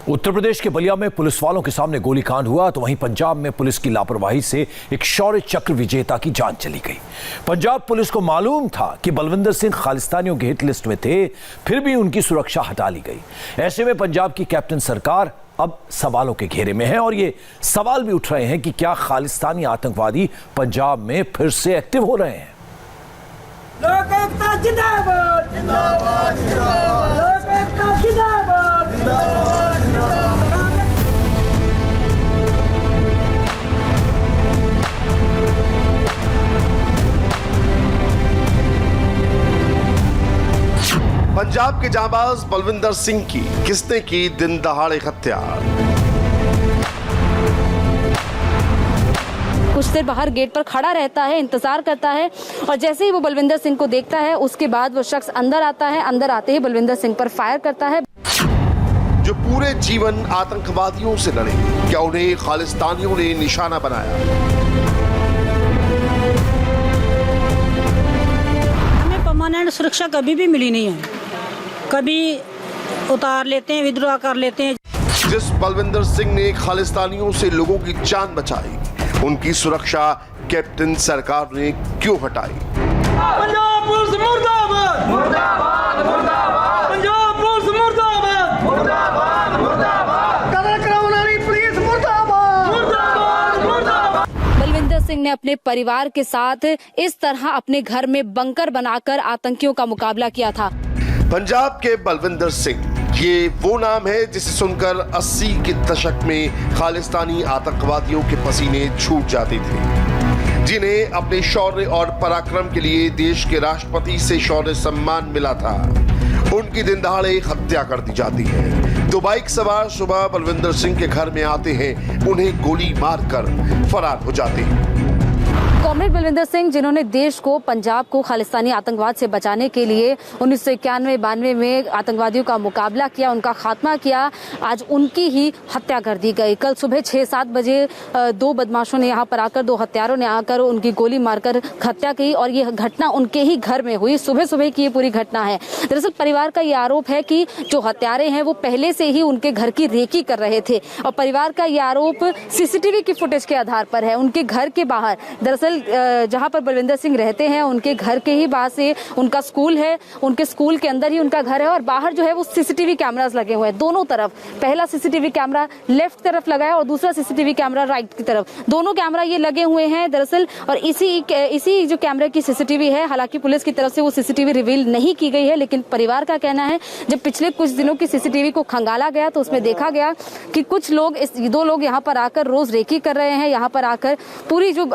उत्तर प्रदेश के बलिया में पुलिस वालों के सामने गोलीकांड हुआ तो वहीं पंजाब में पुलिस की लापरवाही से एक शौर्य चक्र विजेता की जान चली गई। पंजाब पुलिस को मालूम था कि बलविंदर सिंह खालिस्तानियों की हिट लिस्ट में थे, फिर भी उनकी सुरक्षा हटा ली गई। ऐसे में पंजाब की कैप्टन सरकार अब सवालों के घेरे में है और ये सवाल भी उठ रहे हैं कि क्या खालिस्तानी आतंकवादी पंजाब में फिर से एक्टिव हो रहे हैं। लोक एकता जिंदाबाद जिंदाबाद जिंदाबाद, लोक एकता जिंदाबाद जिंदाबाद जिंदाबाद। पंजाब के जांबाज बलविंदर सिंह की किसने की दिन दहाड़े हत्या। कुछ देर बाहर गेट पर खड़ा रहता है, इंतजार करता है और जैसे ही वो बलविंदर सिंह को देखता है उसके बाद वो शख्स अंदर आता है। अंदर आते ही बलविंदर सिंह पर फायर करता है। जो पूरे जीवन आतंकवादियों से लड़े, क्या उन्हें खालिस्तानियों ने निशाना बनाया। हमें परमानेंट सुरक्षा कभी भी मिली नहीं है, कभी उतार लेते हैं, विद्रोह कर लेते हैं। जिस बलविंदर सिंह ने खालिस्तानियों से लोगों की जान बचाई, उनकी सुरक्षा कैप्टन सरकार ने क्यों हटाई। पंजाब पुलिस मुर्दाबाद मुर्दाबाद मुर्दाबाद, पंजाब पुलिस मुर्दाबाद मुर्दाबाद मुर्दाबाद, कदर कराने वाली पुलिस मुर्दाबाद मुर्दाबाद मुर्दाबाद। बलविंदर सिंह ने अपने परिवार के साथ इस तरह अपने घर में बंकर बनाकर आतंकियों का मुकाबला किया था। पंजाब के बलविंदर सिंह, ये वो नाम है जिसे सुनकर 80 के दशक में खालिस्तानी आतंकवादियों के पसीने छूट जाते थे, जिन्हें अपने शौर्य और पराक्रम के लिए देश के राष्ट्रपति से शौर्य सम्मान मिला था। उनकी दिन दहाड़े हत्या कर दी जाती है। तो बाइक सवार सुबह बलविंदर सिंह के घर में आते हैं, उन्हें गोली मारकर फरार हो जाते हैं। कॉमरेड बलविंदर सिंह, जिन्होंने देश को, पंजाब को खालिस्तानी आतंकवाद से बचाने के लिए 1991-92 में आतंकवादियों का मुकाबला किया, उनका खात्मा किया, आज उनकी ही हत्या कर दी गई। कल सुबह 6-7 बजे दो बदमाशों ने यहाँ पर आकर, दो हत्यारों ने आकर उनकी गोली मारकर हत्या की और ये घटना उनके ही घर में हुई। सुबह सुबह की ये पूरी घटना है। दरअसल परिवार का ये आरोप है कि जो हत्यारे हैं वो पहले से ही उनके घर की रेकी कर रहे थे और परिवार का ये आरोप सीसीटीवी की फुटेज के आधार पर है। उनके घर के बाहर, दरअसल जहां पर बलविंदर सिंह रहते हैं, उनके घर के ही बाहर से उनका स्कूल है, उनके स्कूल के अंदर ही उनका घर है और बाहर जो है वो सीसीटीवी कैमरास लगे हुए हैं दोनों तरफ। पहला सीसीटीवी कैमरा लेफ्ट तरफ लगा है और दूसरा सीसीटीवी कैमरा राइट की तरफ। दोनों कैमरा ये लगे हुए हैं दरअसल, और इसी जो कैमरे की सीसीटीवी है, हालांकि पुलिस की तरफ से वो सीसीटीवी रिवील नहीं की गई है, लेकिन परिवार का कहना है जब पिछले कुछ दिनों की सीसीटीवी को खंगाला गया तो उसमें देखा गया कि कुछ लोग, दो लोग यहाँ पर आकर रोज रेकी कर रहे हैं, यहाँ पर आकर पूरी जो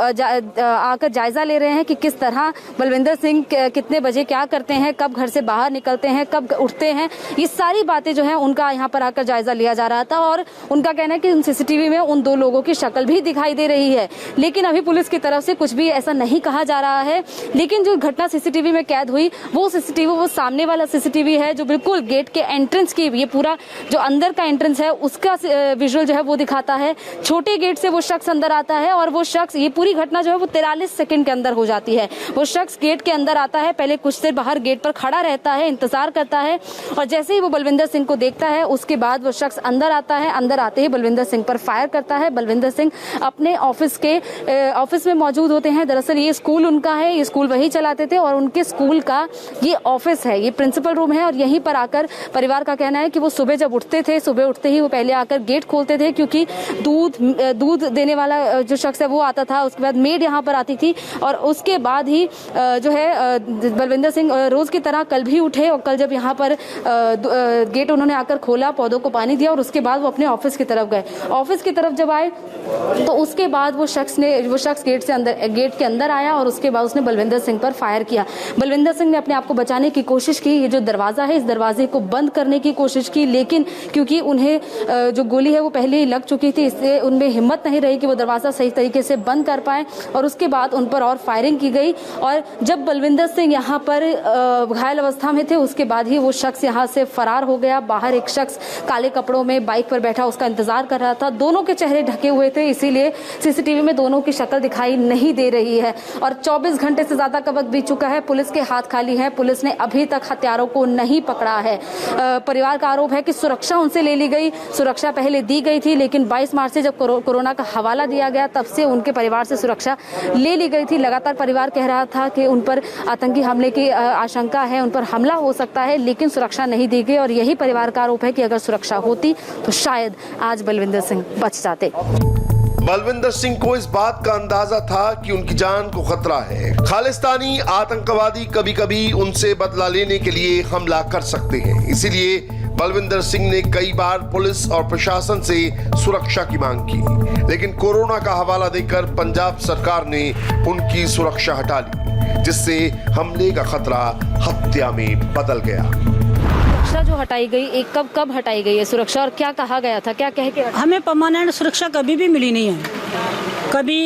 आकर जायजा ले रहे हैं कि किस तरह बलविंदर सिंह कितने बजे क्या करते हैं, कब घर से बाहर निकलते हैं, कब उठते हैं। ये सारी बातें जो है उनका यहाँ पर आकर जायजा लिया जा रहा था और उनका कहना है कि उन सीसीटीवी में उन दो लोगों की शक्ल भी दिखाई दे रही है, लेकिन अभी पुलिस की तरफ से कुछ भी ऐसा नहीं कहा जा रहा है। लेकिन जो घटना सीसीटीवी में कैद हुई वो सीसीटीवी, वो सामने वाला सीसीटीवी है जो बिल्कुल गेट के एंट्रेंस की, ये पूरा जो अंदर का एंट्रेंस है उसका विजुअल जो है वो दिखाता है। छोटे गेट से वो शख्स अंदर आता है और वो शख्स, ये पूरी घटना जो है वो 43 सेकंड के अंदर हो जाती है। वो शख्स गेट के अंदर आता है, पहले कुछ देर बाहर गेट पर खड़ा रहता है, इंतजार करता है और जैसे ही वो बलविंदर सिंह को देखता है उसके बाद वो शख्स अंदर आता है। अंदर आते ही बलविंदर सिंह पर फायर करता है। बलविंदर सिंह अपने ऑफिस में मौजूद होते हैं। दरअसल ये स्कूल उनका है, ये स्कूल वही चलाते थे और उनके स्कूल का ये ऑफिस है, ये प्रिंसिपल रूम है और यहीं पर आकर परिवार का कहना है कि वो सुबह जब उठते थे, सुबह उठते ही वो पहले आकर गेट खोलते थे, क्योंकि दूध देने वाला जो शख्स है वो आता था, उसके बाद मेड यहाँ पर आती थी और उसके बाद ही जो है बलविंदर सिंह रोज की तरह कल भी उठे और कल जब यहाँ पर गेट उन्होंने आकर खोला, पौधों को पानी दिया और उसके बाद वो अपने ऑफिस की तरफ गए। ऑफिस की तरफ जब आए तो उसके बाद वो शख्स गेट के अंदर आया और उसके बाद उसने बलविंदर सिंह पर फायर किया। बलविंदर सिंह ने अपने आप को बचाने की कोशिश की, ये जो दरवाजा है इस दरवाजे को बंद करने की कोशिश की, लेकिन क्योंकि उन्हें जो गोली है वो पहले ही लग चुकी थी, इसलिए उनमें हिम्मत नहीं रही कि वो दरवाजा सही तरीके से बंद कर पाए और उसके बाद उन पर और फायरिंग की गई। और जब बलविंदर सिंह यहाँ पर घायल अवस्था में थे, उसके बाद ही वो शख्स यहाँ से फरार हो गया। बाहर एक शख्स काले कपड़ों में बाइक पर बैठा उसका इंतजार कर रहा था। दोनों के चेहरे ढके हुए थे, इसीलिए सीसीटीवी में दोनों की शक्ल दिखाई नहीं दे रही है। और 24 घंटे से ज्यादा का वक्त बीत चुका है, पुलिस के हाथ खाली है। पुलिस ने अभी तक हत्यारों को नहीं पकड़ा है। परिवार का आरोप है कि सुरक्षा उनसे ले ली गई। सुरक्षा पहले दी गई थी, लेकिन 22 मार्च से जब कोरोना का हवाला दिया गया, तब से उनके परिवार से सुरक्षा ले ली गई थी। लगातार परिवार कह रहा था कि उन पर आतंकी हमले की आशंका है, उन पर हमला हो सकता है, लेकिन सुरक्षा नहीं दी गई। और यही परिवार का आरोप है कि अगर सुरक्षा होती तो शायद आज बलविंदर सिंह बच जाते। बलविंदर सिंह को इस बात का अंदाजा था कि उनकी जान को खतरा है। खालिस्तानी आतंकवादी कभी कभी उनसे बदला लेने के लिए हमला कर सकते हैं। इसीलिए बलविंदर सिंह ने कई बार पुलिस और प्रशासन से सुरक्षा की मांग की, लेकिन कोरोना का हवाला देकर पंजाब सरकार ने उनकी सुरक्षा हटा ली, जिससे हमले का खतरा हत्या में बदल गया। सुरक्षा जो हटाई गई, एक कब हटाई गई है सुरक्षा, और क्या कहा गया था, क्या कह के? हमें परमानेंट सुरक्षा कभी भी मिली नहीं है। कभी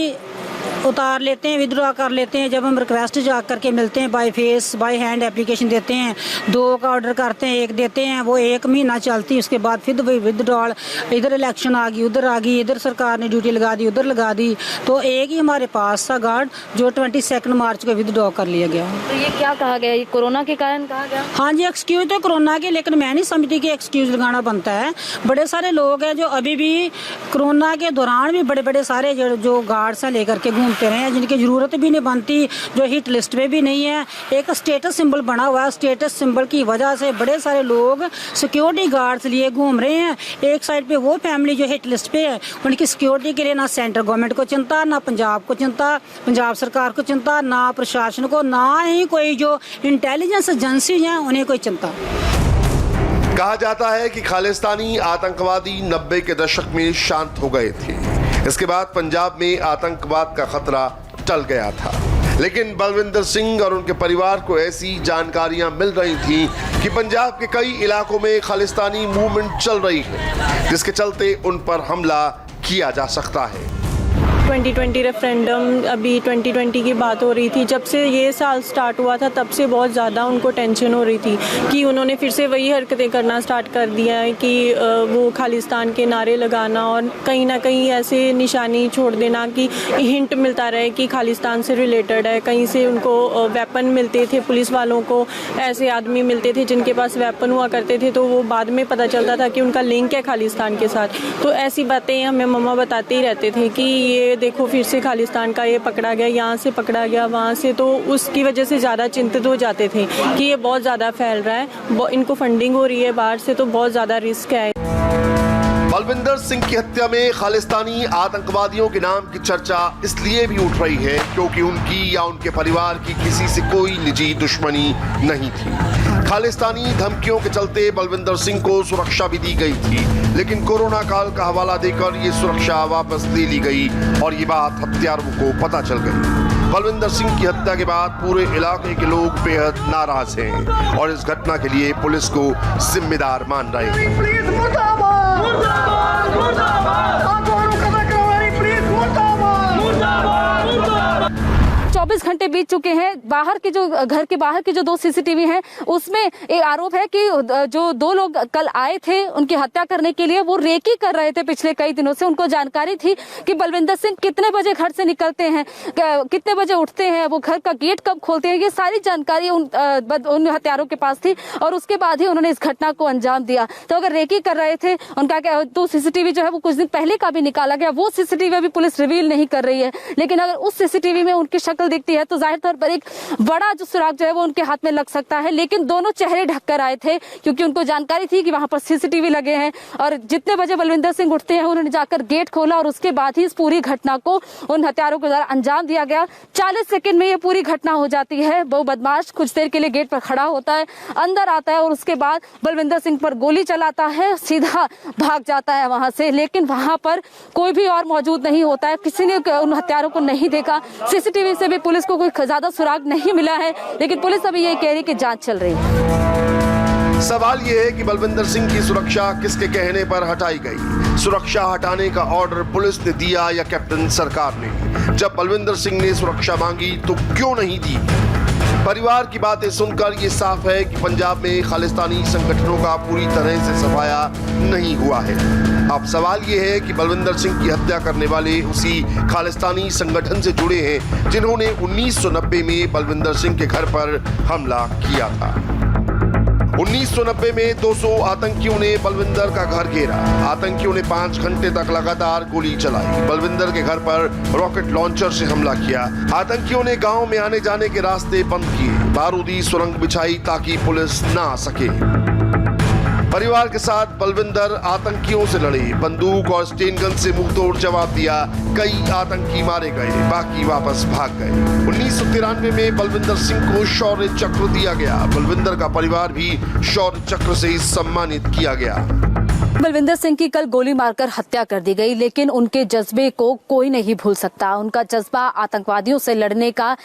उतार लेते हैं, विड्रॉ कर लेते हैं। जब हम रिक्वेस्ट जा करके मिलते हैं, by face by hand application देते हैं, 2 का ऑर्डर करते हैं, 1 देते हैं, वो 1 महीना चलती है। उसके बाद फिर विड्रॉल, इधर इलेक्शन आ गई, उधर आ गई, इधर सरकार ने ड्यूटी लगा दी, उधर लगा दी। तो एक ही हमारे पास था गार्ड जो 22 मार्च को विड्रॉ कर लिया गया। तो ये क्या कहा गया, ये कोरोना के कारण कहा गया? हाँ जी, एक्सक्यूज तो कोरोना के, लेकिन मैं नहीं समझती कि एक्सक्यूज लगाना बनता है। बड़े सारे लोग हैं जो अभी भी कोरोना के दौरान भी बड़े बड़े सारे जो गार्ड्स हैं लेकर के घूमते रहे हैं, जिनकी जरूरत भी नहीं बनती, जो हिट लिस्ट में भी नहीं है। एक स्टेटस सिंबल बना हुआ है, स्टेटस सिंबल की वजह से बड़े सारे लोग सिक्योरिटी गार्ड्स लिए घूम रहे हैं। एक साइड पे वो फैमिली जो हिट लिस्ट पे है, उनकी सिक्योरिटी के लिए ना सेंट्रल गवर्नमेंट को चिंता, ना पंजाब को चिंता, पंजाब सरकार को चिंता, ना प्रशासन को, ना ही कोई जो इंटेलिजेंस एजेंसी है उन्हें कोई चिंता। कहा जाता है कि खालिस्तानी आतंकवादी 90 के दशक में शांत हो गए थे। इसके बाद पंजाब में आतंकवाद का खतरा टल गया था, लेकिन बलविंदर सिंह और उनके परिवार को ऐसी जानकारियां मिल रही थी कि पंजाब के कई इलाकों में खालिस्तानी मूवमेंट चल रही है, जिसके चलते उन पर हमला किया जा सकता है। 2020 रेफरेंडम, अभी 2020 की बात हो रही थी। जब से ये साल स्टार्ट हुआ था, तब से बहुत ज़्यादा उनको टेंशन हो रही थी कि उन्होंने फिर से वही हरकतें करना स्टार्ट कर दिया है कि वो खालिस्तान के नारे लगाना और कहीं ना कहीं ऐसे निशानी छोड़ देना कि हिंट मिलता रहे कि खालिस्तान से रिलेटेड है। कहीं से उनको वेपन मिलते थे, पुलिस वालों को ऐसे आदमी मिलते थे जिनके पास वेपन हुआ करते थे, तो वो बाद में पता चलता था कि उनका लिंक है खालिस्तान के साथ। तो ऐसी बातें हमें मम्मा बताते ही रहते थे कि ये देखो फिर से खालिस्तान का ये पकड़ा गया, यहाँ से पकड़ा गया, वहाँ से। तो उसकी वजह से ज़्यादा चिंतित हो जाते थे कि ये बहुत ज़्यादा फैल रहा है, इनको फंडिंग हो रही है बाहर से, तो बहुत ज़्यादा रिस्क है। बलविंदर सिंह की हत्या में खालिस्तानी आतंकवादियों के नाम की चर्चा इसलिए भी उठ रही है क्योंकि उनकी या उनके परिवार की किसी से कोई निजी दुश्मनी नहीं थी। खालिस्तानी धमकियों के चलते बलविंदर सिंह को सुरक्षा भी दी गई थी, लेकिन कोरोना काल का हवाला देकर ये सुरक्षा वापस ले ली गई और ये बात हत्यारों को पता चल गई। बलविंदर सिंह की हत्या के बाद पूरे इलाके के लोग बेहद नाराज हैं और इस घटना के लिए पुलिस को जिम्मेदार मान रहे हैं। पुलिस मुर्दाबाद, मुर्दाबाद, मुर्दाबाद। आंदोलन खत्म करवानी पुलिस मुर्दाबाद, मुर्दाबाद, मुर्दाबाद। 24 घंटे बीत चुके हैं। बाहर के जो घर के बाहर के जो 2 सीसीटीवी हैं, उसमें एक आरोप है कि जो 2 लोग कल आए थे उनकी हत्या करने के लिए, वो रेकी कर रहे थे पिछले कई दिनों से। उनको जानकारी थी कि बलविंदर सिंह कितने बजे घर से निकलते हैं, कितने बजे उठते हैं, वो घर का गेट कब खोलते हैं, ये सारी जानकारी उन हत्यारों के पास थी और उसके बाद ही उन्होंने इस घटना को अंजाम दिया। तो अगर रेकी कर रहे थे, उनका 2 सीसीटीवी जो है वो कुछ दिन पहले का भी निकाला गया, वो सीसीटीवी अभी पुलिस रिवील नहीं कर रही है, लेकिन अगर उस सीसीटीवी में उनकी शक्ल दिखती है तो जाहिर तौर पर एक बड़ा जो सुराग जो है वो उनके हाथ में लग सकता है। लेकिन दोनों चेहरे ढककर आए थे क्योंकि उनको जानकारी थी कि वहां पर सीसीटीवी लगे हैं और जितने बजे बलविंदर सिंह उठते हैं उन्होंने जाकर गेट खोला और उसके बाद ही इस पूरी घटना को उन हत्यारों के द्वारा अंजाम दिया गया। 40 सेकंड में ये पूरी घटना हो जाती है। वो बदमाश कुछ देर के लिए गेट पर खड़ा होता है, अंदर आता है और उसके बाद बलविंदर सिंह पर गोली चलाता है, सीधा भाग जाता है वहां से। लेकिन वहां पर कोई भी और मौजूद नहीं होता है, किसी ने उन हत्यारों को नहीं देखा। सीसीटीवी से भी पुलिस को कोई ज्यादा सुराग नहीं मिला है, लेकिन पुलिस अभी ये कह रही है कि जांच चल रही है। सवाल ये है कि बलविंदर सिंह की सुरक्षा किसके कहने पर हटाई गई? सुरक्षा हटाने का ऑर्डर पुलिस ने दिया या कैप्टन सरकार ने? जब बलविंदर सिंह ने सुरक्षा मांगी तो क्यों नहीं दी? परिवार की बातें सुनकर ये साफ है कि पंजाब में खालिस्तानी संगठनों का पूरी तरह से सफाया नहीं हुआ है। अब सवाल ये है कि बलविंदर सिंह की हत्या करने वाले उसी खालिस्तानी संगठन से जुड़े हैं जिन्होंने 1990 में बलविंदर सिंह के घर पर हमला किया था। 1990 में 200 आतंकियों ने बलविंदर का घर घेरा। आतंकियों ने 5 घंटे तक लगातार गोली चलाई। बलविंदर के घर पर रॉकेट लॉन्चर से हमला किया। आतंकियों ने गांव में आने जाने के रास्ते बंद किए, बारूदी सुरंग बिछाई ताकि पुलिस ना आ सके। परिवार के साथ बलविंदर आतंकियों से लड़े, बंदूक और स्टेन गन से मुंहतोड़ जवाब दिया। कई आतंकी मारे गए, बाकी वापस भाग गए। 1993 में बलविंदर सिंह को शौर्य चक्र दिया गया। बलविंदर का परिवार भी शौर्य चक्र से सम्मानित किया गया। बलविंदर सिंह की कल गोली मारकर हत्या कर दी गई, लेकिन उनके जज्बे को कोई नहीं भूल सकता। उनका जज्बा आतंकवादियों से लड़ने का,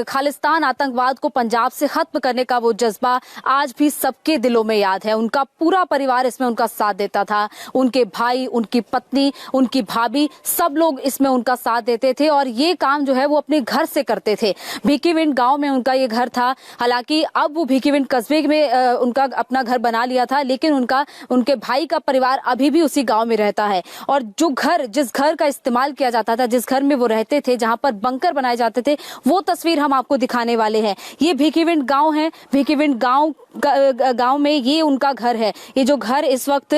खालिस्तान आतंकवाद को पंजाब से खत्म करने का वो जज्बा आज भी सबके दिलों में याद है। उनका पूरा परिवार इसमें उनका साथ देता था। उनके भाई, उनकी पत्नी, उनकी भाभी, सब लोग इसमें उनका साथ देते थे और ये काम जो है वो अपने घर से करते थे। भिकीविंड गाँव में उनका ये घर था। हालांकि अब वो भिकीविंड कस्बे में उनका अपना घर बना लिया था, लेकिन उनके भाई का परिवार अभी भी उसी गांव में रहता है। और जिस घर का इस्तेमाल किया जाता था, जिस घर में वो रहते थे, जहां पर बंकर बनाए जाते थे, वो तस्वीर हम आपको दिखाने वाले हैं। ये भिकीविंड गांव है। भिकीविंड गांव में ये उनका घर है। ये जो घर इस वक्त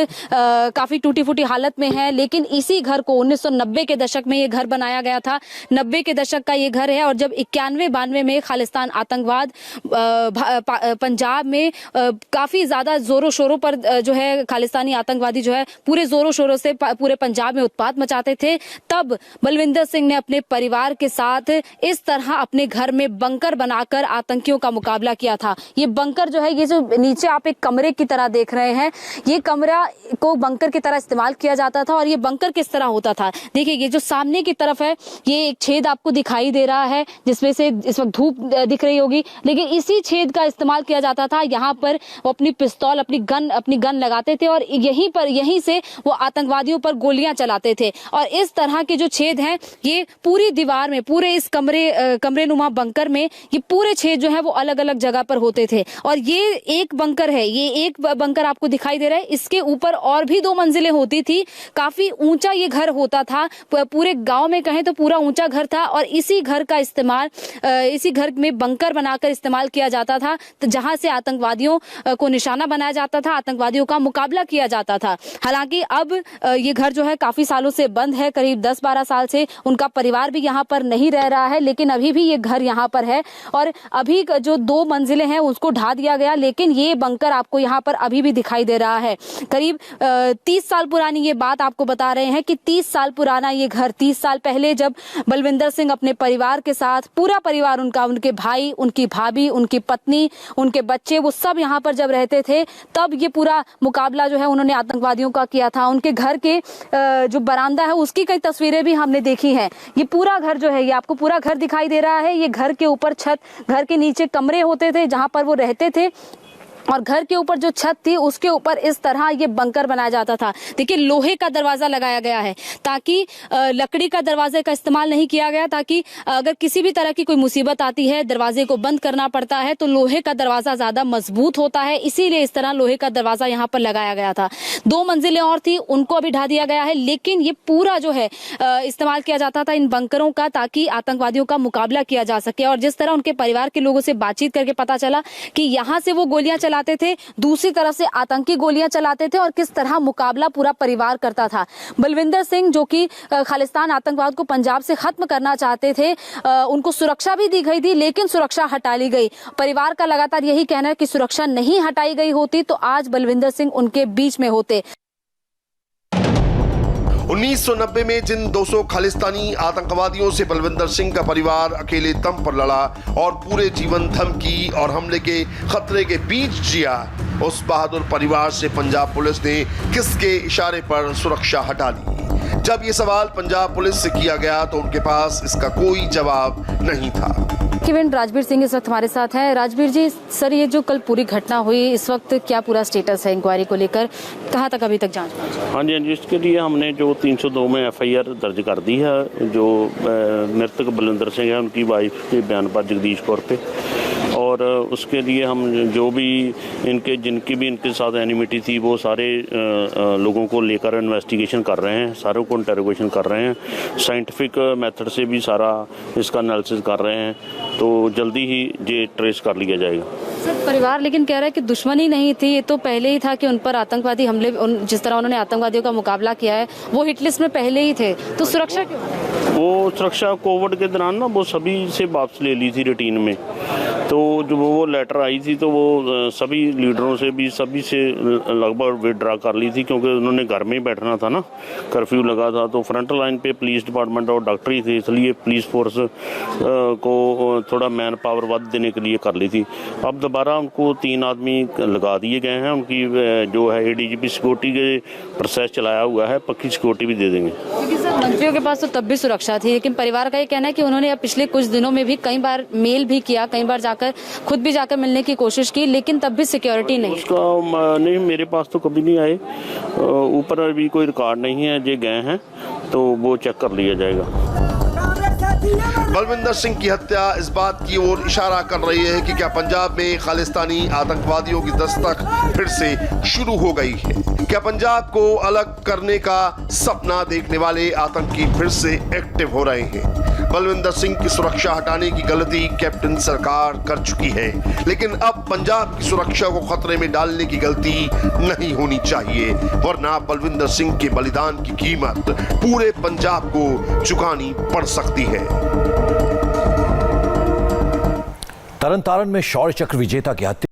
काफी टूटी फूटी हालत में है, लेकिन इसी घर को 1990 के दशक में ये घर बनाया गया था। 90 के दशक का ये घर है और जब 91-92 में खालिस्तान आतंकवाद पंजाब में काफी ज्यादा जोरों शोरों पर जो है खालिस्तानी आतंकवादी जो है पूरे जोरों शोरों से पूरे पंजाब में उत्पात मचाते थे, तब बलविंदर सिंह ने अपने परिवार के साथ इस तरह अपने घर में बंकर बनाकर आतंकियों का मुकाबला किया था। ये बंकर जो है, ये जो नीचे आप एक कमरे की तरह देख रहे हैं, ये कमरा को बंकर की तरह इस्तेमाल किया जाता था। और ये बंकर किस तरह होता था, देखिए ये जो सामने की तरफ है, ये एक छेद आपको दिखाई दे रहा है जिसमें से इस वक्त धूप दिख रही होगी, लेकिन इसी छेद का इस्तेमाल किया जाता था। यहाँ पर वो अपनी पिस्तौल, अपनी गन लगाते थे और यहीं से वो आतंकवादियों पर गोलियां चलाते थे। और इस तरह के जो छेद हैं, ये पूरी दीवार में, पूरे इस कमरे नुमा बंकर में ये पूरे छेद जो है वो अलग अलग जगह पर होते थे। और ये एक बंकर है, ये एक बंकर आपको दिखाई दे रहा है, इसके ऊपर और भी 2 मंजिलें होती थी। काफी ऊंचा ये घर होता था, पूरे गांव में कहें तो पूरा ऊंचा घर था। और इसी घर का इस्तेमाल, इसी घर में बंकर बनाकर इस्तेमाल किया जाता था, तो जहां से आतंकवादियों को निशाना बनाया जाता था, आतंकवादियों का मुकाबला किया जाता था। हालांकि अब ये घर जो है काफी सालों से बंद है, करीब 10-12 साल से उनका परिवार भी यहाँ पर नहीं रह रहा है, लेकिन अभी भी ये घर यहाँ पर है। और अभी जो 2 मंजिलें हैं उसको ढा दिया गया, लेकिन ये बंकर आपको यहाँ पर अभी भी दिखाई दे रहा है। करीब 30 साल पुरानी ये बात आपको बता रहे हैं कि 30 साल पुराना ये घर, 30 साल पहले जब बलविंदर सिंह अपने परिवार के साथ, पूरा परिवार उनका, उनके भाई, उनकी भाभी, उनकी पत्नी, उनके बच्चे, वो सब यहाँ पर जब रहते थे, तब ये पूरा मुकाबला जो है उन्होंने आतंकवादियों का किया था। उनके घर के जो बरामदा है उसकी कई तस्वीरें भी हमने देखी हैं। ये पूरा घर जो है, ये आपको पूरा घर दिखाई दे रहा है। ये घर के ऊपर छत, घर के नीचे कमरे होते थे जहां पर वो रहते थे, और घर के ऊपर जो छत थी उसके ऊपर इस तरह ये बंकर बनाया जाता था। देखिए लोहे का दरवाजा लगाया गया है ताकि लकड़ी का दरवाजे का इस्तेमाल नहीं किया गया, ताकि अगर किसी भी तरह की कोई मुसीबत आती है, दरवाजे को बंद करना पड़ता है, तो लोहे का दरवाजा ज्यादा मजबूत होता है, इसीलिए इस तरह लोहे का दरवाजा यहाँ पर लगाया गया था। 2 मंजिलें और थी, उनको अभी ढा दिया गया है, लेकिन ये पूरा जो है इस्तेमाल किया जाता था इन बंकरों का, ताकि आतंकवादियों का मुकाबला किया जा सके। और जिस तरह उनके परिवार के लोगों से बातचीत करके पता चला कि यहाँ से वो गोलियां चलाते थे, दूसरी तरफ से आतंकी गोलियां चलाते थे, और किस तरह मुकाबला पूरा परिवार करता था। बलविंदर सिंह जो कि खालिस्तान आतंकवाद को पंजाब से खत्म करना चाहते थे, उनको सुरक्षा भी दी गई थी, लेकिन सुरक्षा हटा ली गई। परिवार का लगातार यही कहना है कि सुरक्षा नहीं हटाई गई होती तो आज बलविंदर सिंह उनके बीच में होते। 1990 में जिन 200 खालिस्तानी आतंकवादियों से बलविंदर सिंह का परिवार अकेले दम पर लड़ा और पूरे जीवन धमकी और हमले के खतरे के बीच जिया, उस बहादुर परिवार से पंजाब पुलिस ने किसके इशारे पर सुरक्षा हटा ली? जब ये सवाल पंजाब पुलिस से किया गया तो उनके पास इसका कोई जवाब नहीं था। इवेंट राजवीर सिंह इस वक्त हमारे साथ हैं। राजवीर जी, सर ये जो कल पूरी घटना हुई, इस वक्त क्या पूरा स्टेटस है इंक्वायरी को लेकर, कहाँ तक अभी तक जांच पहुंची? हाँ जी, इसके लिए हमने जो 302 में FIR दर्ज कर दी है। जो मृतक बलविंदर सिंह है उनकी वाइफ के बयान पर जगदीश कौर पे, और उसके लिए हम जो भी जिनकी भी इनके साथ एनिमिटी थी वो सारे लोगों को लेकर इन्वेस्टिगेशन कर रहे हैं, सारों को इंटरोगेशन कर रहे हैं, साइंटिफिक मेथड से भी सारा इसका एनालिसिस कर रहे हैं, तो जल्दी ही ये ट्रेस कर लिया जाएगा। सर परिवार लेकिन कह रहा है कि दुश्मनी नहीं थी, ये तो पहले ही था कि उन पर आतंकवादी हमले, जिस तरह उन्होंने आतंकवादियों का मुकाबला किया है वो हिट लिस्ट में पहले ही थे, तो सुरक्षा क्यों? वो सुरक्षा कोविड के दौरान ना वो सभी से वापस ले ली थी रूटीन में, तो जो वो लेटर आई थी तो वो सभी लीडरों से भी सभी से लगभग विड्रा कर ली थी, क्योंकि उन्होंने घर में ही बैठना था ना, कर्फ्यू लगा था। तो फ्रंट लाइन पे पुलिस डिपार्टमेंट और डॉक्टर ही थे, इसलिए पुलिस फोर्स को थोड़ा मैन पावर वध देने के लिए कर ली थी। अब दोबारा उनको 3 आदमी लगा दिए गए हैं। उनकी जो है ADGP सिक्योरिटी के प्रोसेस चलाया हुआ है, पक्की सिक्योरिटी भी दे देंगे। क्योंकि सर मंत्रियों के पास तो तब भी सुरक्षा थी, लेकिन परिवार का ये कहना है कि उन्होंने अब पिछले कुछ दिनों में भी कई बार मेल भी किया, कई बार जाकर खुद भी जाकर मिलने की कोशिश की, लेकिन तब भी सिक्योरिटी नहीं। उसका नहीं, मेरे पास तो कभी नहीं आए, ऊपर अभी कोई रिकॉर्ड नहीं है, जो गए हैं तो वो चेक कर लिया जाएगा। बलविंदर सिंह की हत्या इस बात की ओर इशारा कर रही है कि क्या पंजाब में खालिस्तानी आतंकवादियों की दस्तक फिर से शुरू हो गई है? क्या पंजाब को अलग करने का सपना देखने वाले आतंकी फिर से एक्टिव हो रहे हैं? बलविंदर सिंह की सुरक्षा हटाने की गलती कैप्टन सरकार कर चुकी है, लेकिन अब पंजाब की सुरक्षा को खतरे में डालने की गलती नहीं होनी चाहिए, वरना बलविंदर सिंह के बलिदान की कीमत पूरे पंजाब को चुकानी पड़ सकती है। तरन तारण में शौर्य चक्र विजेता की हत्या